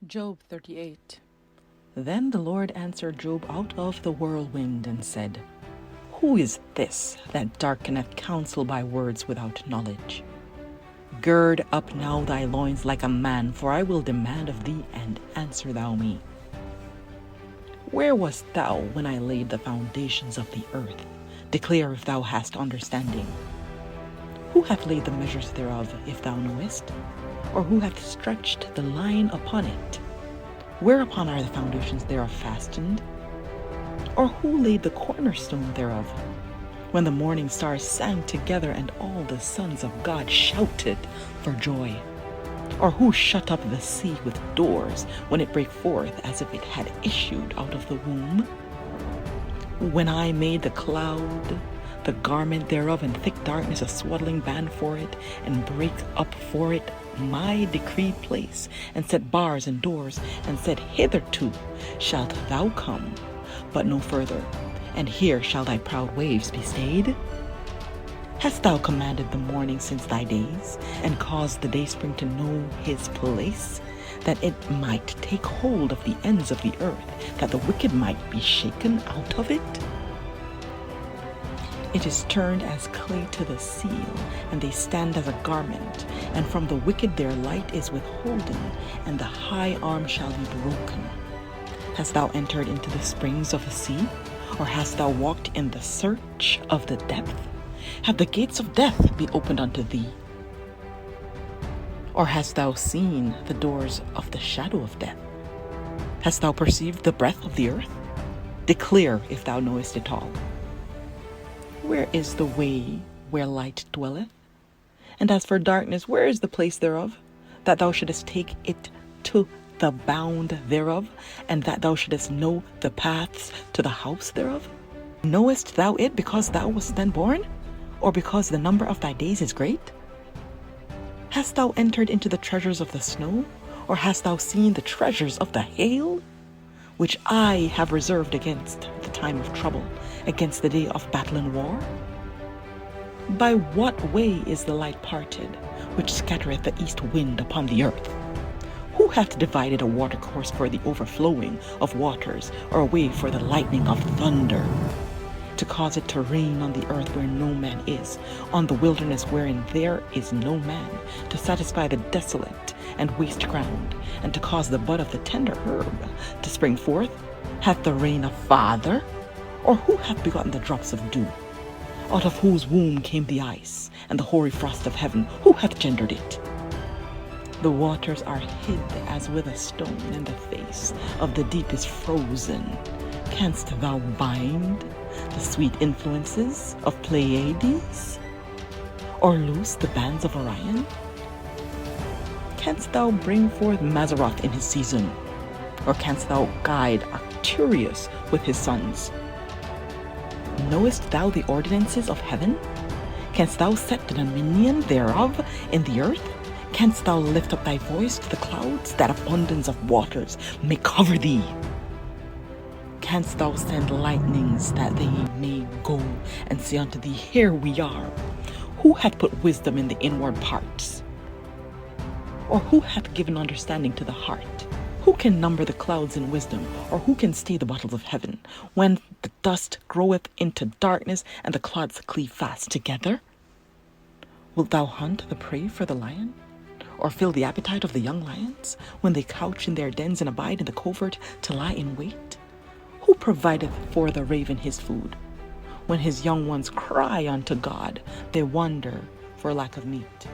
Job 38. Then the Lord answered Job out of the whirlwind and said, Who is this that darkeneth counsel by words without knowledge? Gird up now thy loins like a man, for I will demand of thee, and answer thou me. Where wast thou when I laid the foundations of the earth? Declare if thou hast understanding. Who hath laid the measures thereof, if thou knowest? Or who hath stretched the line upon it? Whereupon are the foundations thereof fastened? Or who laid the cornerstone thereof? When the morning stars sang together, and all the sons of God shouted for joy? Or who shut up the sea with doors, when it brake forth as if it had issued out of the womb? When I made the cloud the garment thereof, and thick darkness a swaddling band for it, and brake up for it my decreed place, and set bars and doors, and said, Hitherto shalt thou come, but no further, and here shall thy proud waves be stayed? Hast thou commanded the morning since thy days, and caused the dayspring to know his place, that it might take hold of the ends of the earth, that the wicked might be shaken out of it? It is turned as clay to the seal, and they stand as a garment, and from the wicked their light is withholden, and the high arm shall be broken. Hast thou entered into the springs of the sea, or hast thou walked in the search of the depth? Have the gates of death been opened unto thee? Or hast thou seen the doors of the shadow of death? Hast thou perceived the breadth of the earth? Declare if thou knowest it all. Where is the way where light dwelleth? And as for darkness, where is the place thereof? That thou shouldest take it to the bound thereof, and that thou shouldest know the paths to the house thereof? Knowest thou it because thou wast then born? Or because the number of thy days is great? Hast thou entered into the treasures of the snow? Or hast thou seen the treasures of the hail? Which I have reserved against the time of trouble, against the day of battle and war? By what way is the light parted, which scattereth the east wind upon the earth? Who hath divided a watercourse for the overflowing of waters, or a way for the lightning of thunder? To cause it to rain on the earth where no man is, on the wilderness wherein there is no man, to satisfy the desolate and waste ground, and to cause the bud of the tender herb to spring forth? Hath the rain a father? Or who hath begotten the drops of dew? Out of whose womb came the ice, and the hoary frost of heaven? Who hath gendered it? The waters are hid as with a stone, and the face of the deep is frozen. Canst thou bind the sweet influences of Pleiades, or loose the bands of Orion? Canst thou bring forth Mazzaroth in his season, or canst thou guide Arcturus with his sons? Knowest thou the ordinances of heaven? Canst thou set the dominion thereof in the earth? Canst thou lift up thy voice to the clouds, that abundance of waters may cover thee? Canst thou send lightnings, that they may go and say unto thee, Here we are? Who hath put wisdom in the inward parts? Or who hath given understanding to the heart? Who can number the clouds in wisdom, or who can stay the bottles of heaven, when the dust groweth into darkness, and the clods cleave fast together? Wilt thou hunt the prey for the lion, or fill the appetite of the young lions, when they couch in their dens and abide in the covert to lie in wait? Who provideth for the raven his food? When his young ones cry unto God, they wonder for lack of meat.